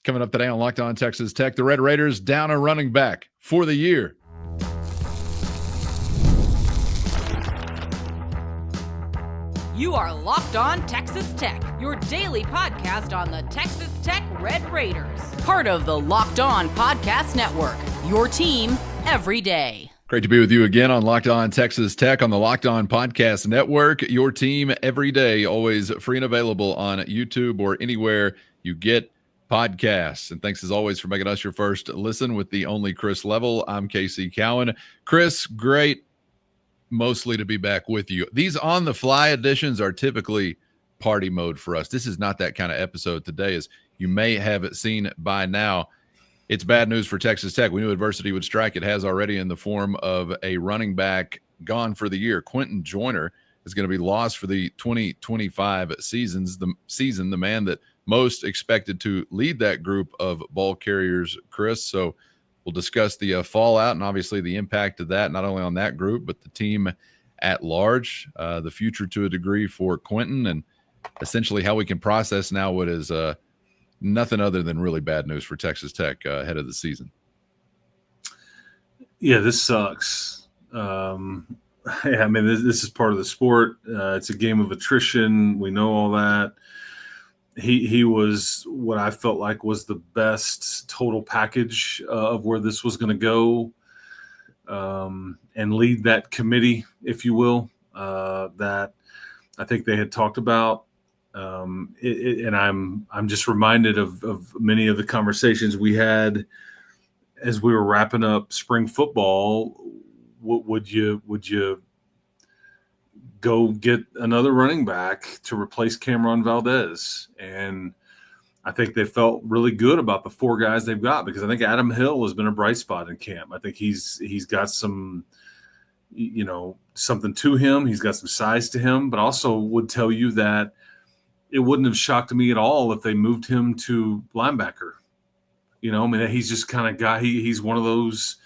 Coming up today on Locked On Texas Tech, the Red Raiders down a running back for the year. You are Locked On Texas Tech, your daily podcast on the Texas Tech Red Raiders. Part of the Locked On Podcast Network, your team every day. Great to be with you again on Locked On Texas Tech on the Locked On Podcast Network, your team every day, always free and available on YouTube or anywhere you get podcasts. And thanks as always for making us your first listen with the only Chris Level. I'm Casey Cowan. Chris, great mostly to be back with you. These on the fly editions are typically party mode for us. This is not that kind of episode today, as you may have seen by now. It's bad news for Texas Tech. We knew adversity would strike. It has already in the form of a running back gone for the year. Quinton Joyner is going to be lost for the 2025 season. The man that most expected to lead that group of ball carriers, Chris. So we'll discuss the fallout and obviously the impact of that, not only on that group, but the team at large, the future to a degree for Quinton, and essentially how we can process now what is nothing other than really bad news for Texas Tech ahead of the season. Yeah, this sucks. I mean, this is part of the sport. It's a game of attrition. We know all that. He was what I felt like was the best total package of where this was going to go, and lead that committee, if you will, that I think they had talked about. And I'm just reminded of many of the conversations we had as we were wrapping up spring football. Would you go get another running back to replace Cameron Valdez? And I think they felt really good about the four guys they've got, because I think Adam Hill has been a bright spot in camp. I think he's got some, something to him. He's got some size to him, but also would tell you that it wouldn't have shocked me at all if they moved him to linebacker. He's just kind of guy. He's one of those,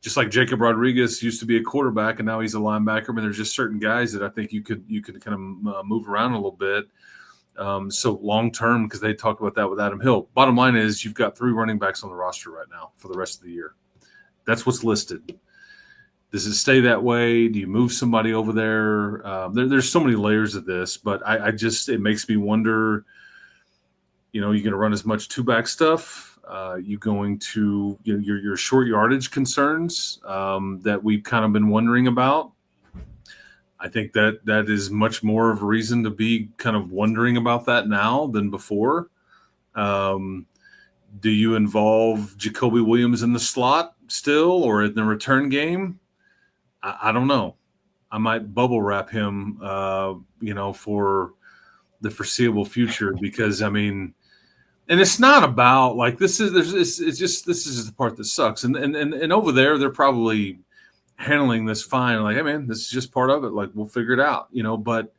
just like Jacob Rodriguez used to be a quarterback and now he's a linebacker. I mean, there's just certain guys that I think you could kind of move around a little bit. So long term, because they talked about that with Adam Hill. Bottom line is you've got 3 running backs on the roster right now for the rest of the year. That's what's listed. Does it stay that way? Do you move somebody over there? There's so many layers of this, but it makes me wonder, you're going to run as much 2-back stuff. You going to your short yardage concerns that we've kind of been wondering about. I think that is much more of a reason to be kind of wondering about that now than before. Do you involve Jacoby Williams in the slot still, or in the return game? I don't know. I might bubble wrap him, for the foreseeable future, because I mean. And it's not about like this is the part that sucks. And over there, they're probably handling this fine. Like, hey man, this is just part of it. Like, we'll figure it out, but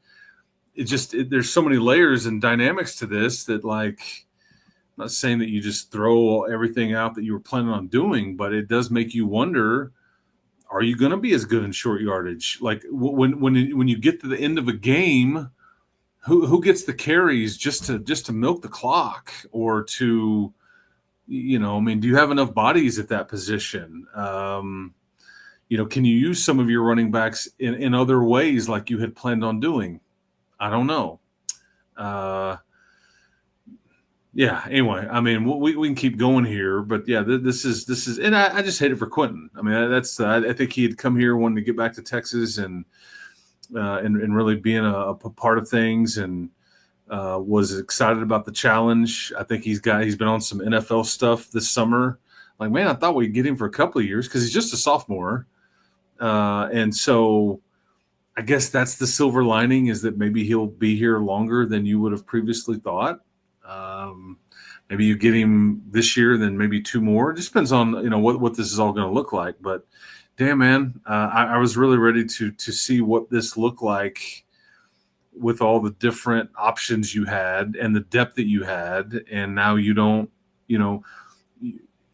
there's so many layers and dynamics to this that, like, I'm not saying that you just throw everything out that you were planning on doing, but it does make you wonder, are you going to be as good in short yardage? Like when you get to the end of a game, Who gets the carries just to milk the clock, or to, do you have enough bodies at that position? Can you use some of your running backs in other ways like you had planned on doing? I don't know. Anyway, I mean, we can keep going here, but yeah, this is, and I just hate it for Quinton. I mean, I think he had come here wanting to get back to Texas and really being a part of things, and was excited about the challenge. I think he's been on some NFL stuff this summer. Like, man, I thought we'd get him for a couple of years because he's just a sophomore. And so I guess that's the silver lining, is that maybe he'll be here longer than you would have previously thought. Maybe you get him this year, then maybe 2 more. It just depends on, what this is all going to look like. But damn, man, I was really ready to see what this looked like with all the different options you had and the depth that you had. And now you don't,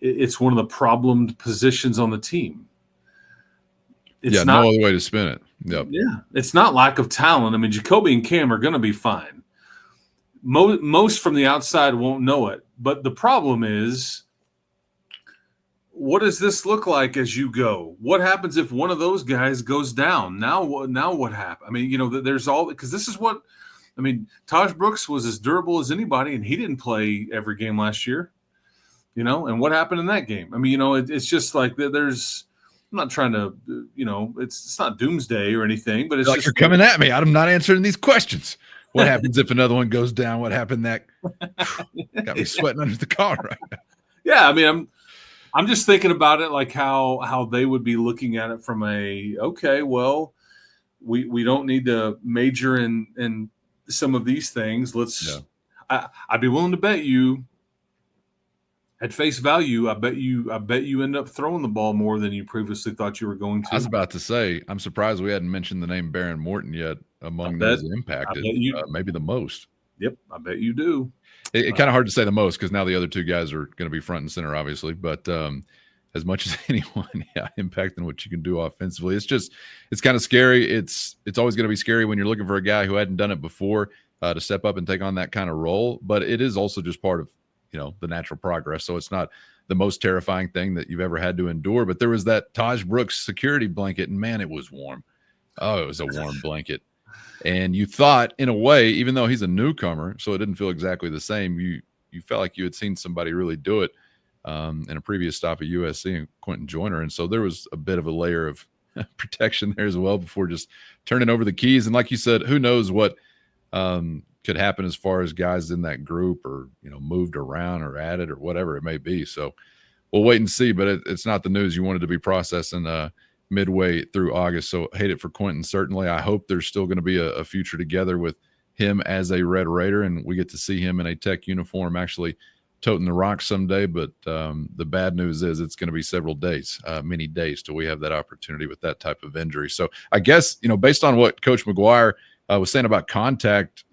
it's one of the problemed positions on the team. It's no other way to spin it. Yep. Yeah. It's not lack of talent. I mean, Jacoby and Cam are going to be fine. most from the outside won't know it. But the problem is, what does this look like as you go? What happens if one of those guys goes down? Now what happens? I mean, there's all, because this is what, I mean, Taj Brooks was as durable as anybody, and he didn't play every game last year, and what happened in that game? I mean, it's just like there's, I'm not trying to, it's not doomsday or anything, but it's like just you're coming at me. I'm not answering these questions. What happens if another one goes down? What happened? That got me sweating under the car right now. Yeah, I mean, I'm just thinking about it like how they would be looking at it from okay, well, we don't need to major in some of these things. I'd be willing to bet you at face value, I bet you end up throwing the ball more than you previously thought you were going to. I was about to say, I'm surprised we hadn't mentioned the name Baron Morton yet among those impacted. Maybe the most. Yep, I bet you do. It's kind of hard to say the most because now the other two guys are going to be front and center, obviously. But as much as anyone, impacting what you can do offensively, it's kind of scary. It's always going to be scary when you're looking for a guy who hadn't done it before to step up and take on that kind of role. But it is also just part of the natural progress. So it's not the most terrifying thing that you've ever had to endure. But there was that Taj Brooks security blanket, and man, it was warm. Oh, it was a warm blanket. And you thought, in a way, even though he's a newcomer, so it didn't feel exactly the same, you felt like you had seen somebody really do it in a previous stop at USC and Quinton Joiner. And so there was a bit of a layer of protection there as well before just turning over the keys. And like you said, who knows what could happen as far as guys in that group or, moved around or added or whatever it may be. So we'll wait and see, but it's not the news you wanted to be processing midway through August. So hate it for Quinton. Certainly. I hope there's still going to be a future together with him as a Red Raider, and we get to see him in a Tech uniform actually toting the rock someday. But the bad news is it's going to be several days, many days till we have that opportunity with that type of injury. So I guess, based on what Coach McGuire was saying about contact.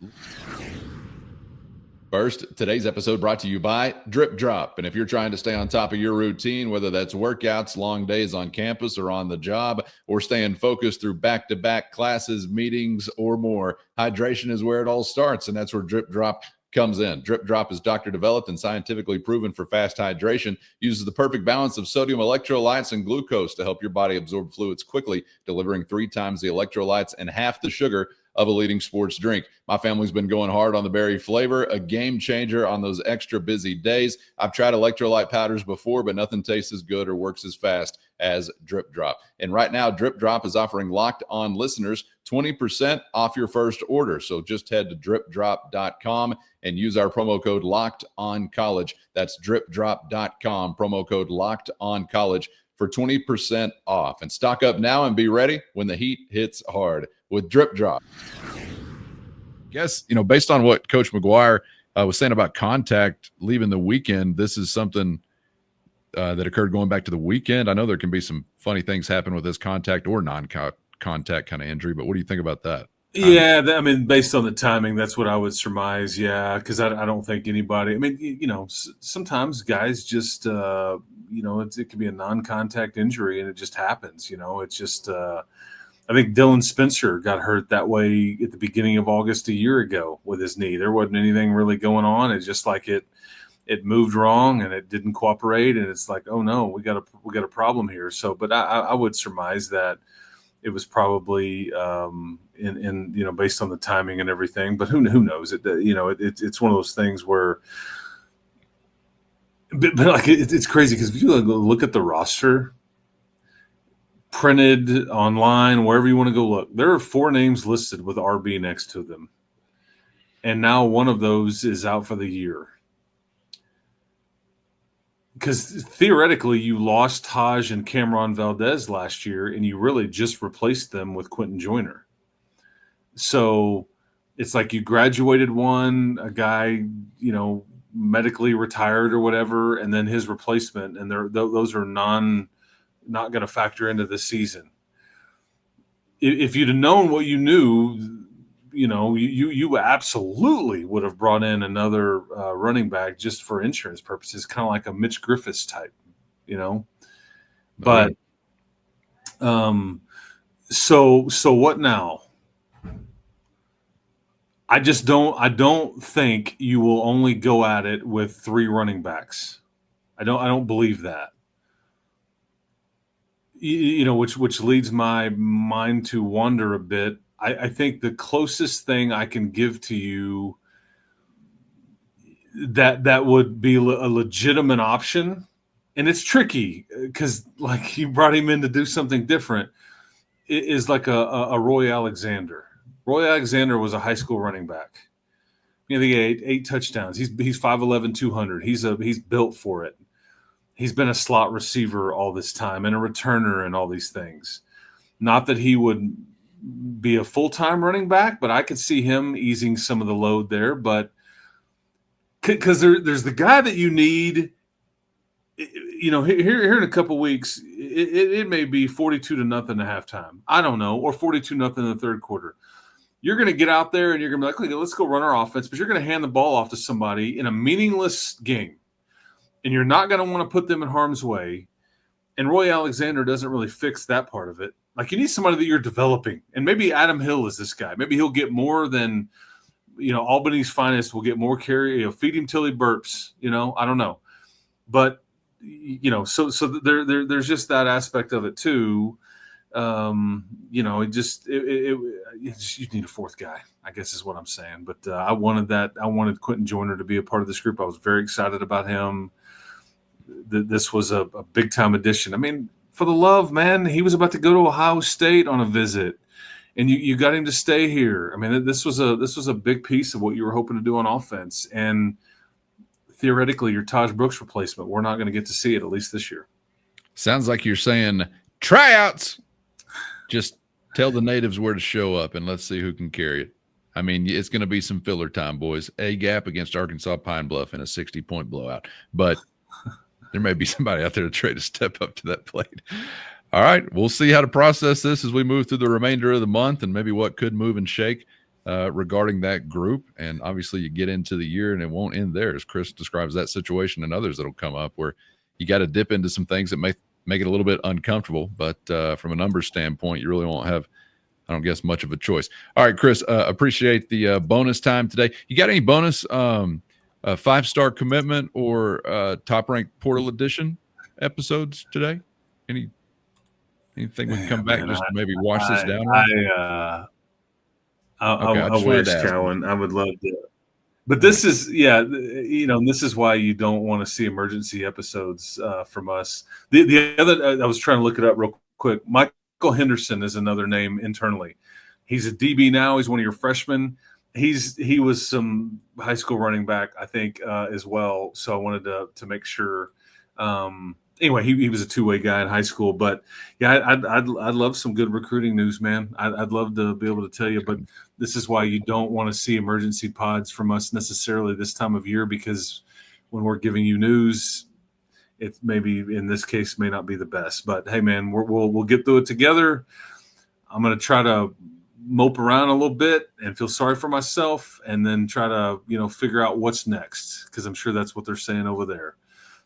First, today's episode brought to you by DripDrop. And if you're trying to stay on top of your routine, whether that's workouts, long days on campus or on the job, or staying focused through back-to-back classes, meetings, or more, hydration is where it all starts, and that's where DripDrop comes in. DripDrop is doctor developed and scientifically proven for fast hydration, uses the perfect balance of sodium electrolytes and glucose to help your body absorb fluids quickly, delivering 3 times the electrolytes and half the sugar of a leading sports drink. My family's been going hard on the berry flavor, a game changer on those extra busy days. I've tried electrolyte powders before, but nothing tastes as good or works as fast as DripDrop. And right now, DripDrop is offering Locked On listeners 20% off your first order. So just head to DripDrop.com and use our promo code LOCKEDONCollege. That's DripDrop.com, promo code LOCKEDONCollege for 20% off. And stock up now and be ready when the heat hits hard with DripDrop. Guess, based on what Coach McGuire was saying about contact leaving the weekend, this is something that occurred going back to the weekend. I know there can be some funny things happen with this contact or non-contact kind of injury, but what do you think about that? Yeah, I mean, based on the timing, that's what I would surmise. Yeah, because I don't think anybody. I mean, sometimes guys just, it could be a non-contact injury and it just happens. It's just. I think Dylan Spencer got hurt that way at the beginning of August a year ago with his knee. There wasn't anything really going on. It's just like it moved wrong and it didn't cooperate, and it's like, oh no, we got a problem here. So, but I would surmise that it was probably in based on the timing and everything. But who knows? It's one of those things where, but like it's crazy because if you look at the roster. Printed online, wherever you want to go look, there are 4 names listed with RB next to them. And now one of those is out for the year. Because theoretically, you lost Taj and Cameron Valdez last year, and you really just replaced them with Quinton Joiner. So it's like you graduated one, a guy, medically retired or whatever, and then his replacement, and those are not going to factor into the season. If you'd have known what you knew, you absolutely would have brought in another running back just for insurance purposes, kind of like a Mitch Griffiths type, But so what now? I don't think you will only go at it with 3 running backs. I don't believe that. Which leads my mind to wonder a bit. I think the closest thing I can give to you that would be a legitimate option, and it's tricky because like you brought him in to do something different, is like a Roy Alexander. Roy Alexander was a high school running back. They get 8 touchdowns. He's 5'11", 200. He's built for it. He's been a slot receiver all this time and a returner and all these things. Not that he would be a full-time running back, but I could see him easing some of the load there. But because there's the guy that you need, here in a couple weeks, it may be 42-0 at halftime. I don't know, or 42-0 in the third quarter. You're going to get out there and you're going to be like, okay, let's go run our offense, but you're going to hand the ball off to somebody in a meaningless game. And you're not going to want to put them in harm's way. And Roy Alexander doesn't really fix that part of it. Like, you need somebody that you're developing. And maybe Adam Hill is this guy. Maybe he'll get more than, Albany's finest will get more carry. Feed him till he burps. I don't know. But, so there's just that aspect of it too. You need a fourth guy, I guess is what I'm saying. But I wanted Quinton Joyner to be a part of this group. I was very excited about him. This was a big time addition. I mean, for the love, man, he was about to go to Ohio State on a visit, and you got him to stay here. I mean, this was a big piece of what you were hoping to do on offense, and theoretically, your Taj Brooks replacement. We're not going to get to see it, at least this year. Sounds like you're saying tryouts. Just tell the natives where to show up, and let's see who can carry it. I mean, it's going to be some filler time, boys. A-gap against Arkansas Pine Bluff in a 60-point blowout. But there may be somebody out there to try to step up to that plate. All right, we'll see how to process this as we move through the remainder of the month and maybe what could move and shake regarding that group. And obviously you get into the year and it won't end there, as Chris describes that situation and others that will come up where you got to dip into some things that may make it a little bit uncomfortable. But from a numbers standpoint, you really won't have, I don't guess, much of a choice. All right, Chris, appreciate the bonus time today. You got any bonus 5-star commitment or top-ranked portal edition episodes today? Anything we can come back and just maybe wash this down? I wish, Cowan. I would love to. But this is, this is why you don't want to see emergency episodes from us. The other, I was trying to look it up real quick. Michael Henderson is another name internally. He's a DB now. He's one of your freshmen. He was some high school running back, I think, as well. So I wanted to make sure. Anyway, he was a two-way guy in high school. But yeah, I'd love some good recruiting news, man. I'd love to be able to tell you. But this is why you don't want to see emergency pods from us necessarily this time of year, because when we're giving you news, it maybe in this case may not be the best. But hey, man, we'll get through it together. I'm going to try to mope around a little bit and feel sorry for myself, and then try to figure out what's next, because I'm sure that's what they're saying over there.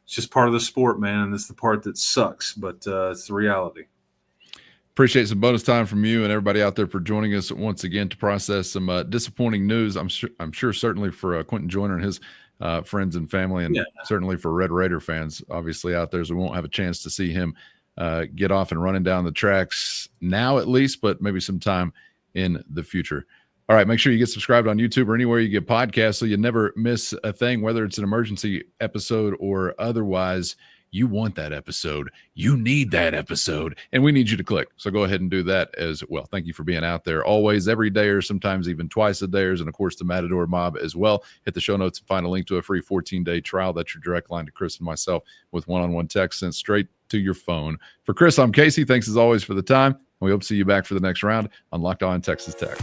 It's just part of the sport, man, and it's the part that sucks, but it's the reality. Appreciate some bonus time from you and everybody out there for joining us once again to process some disappointing news. I'm sure certainly for Quinton Joiner and his friends and family, and certainly for Red Raider fans, obviously out there, so we won't have a chance to see him get off and running down the tracks now at least, but maybe sometime in the future. All right, make sure you get subscribed on YouTube or anywhere you get podcasts so you never miss a thing, whether it's an emergency episode or otherwise. You want that episode. You need that episode, and we need you to click. So go ahead and do that as well. Thank you for being out there always, every day, or sometimes even twice a day, and of course the Matador Mob as well. Hit the show notes and find a link to a free 14-day trial. That's your direct line to Chris and myself with one-on-one text sent straight to your phone. For Chris, I'm Casey. Thanks as always for the time, and we hope to see you back for the next round on Locked On Texas Tech.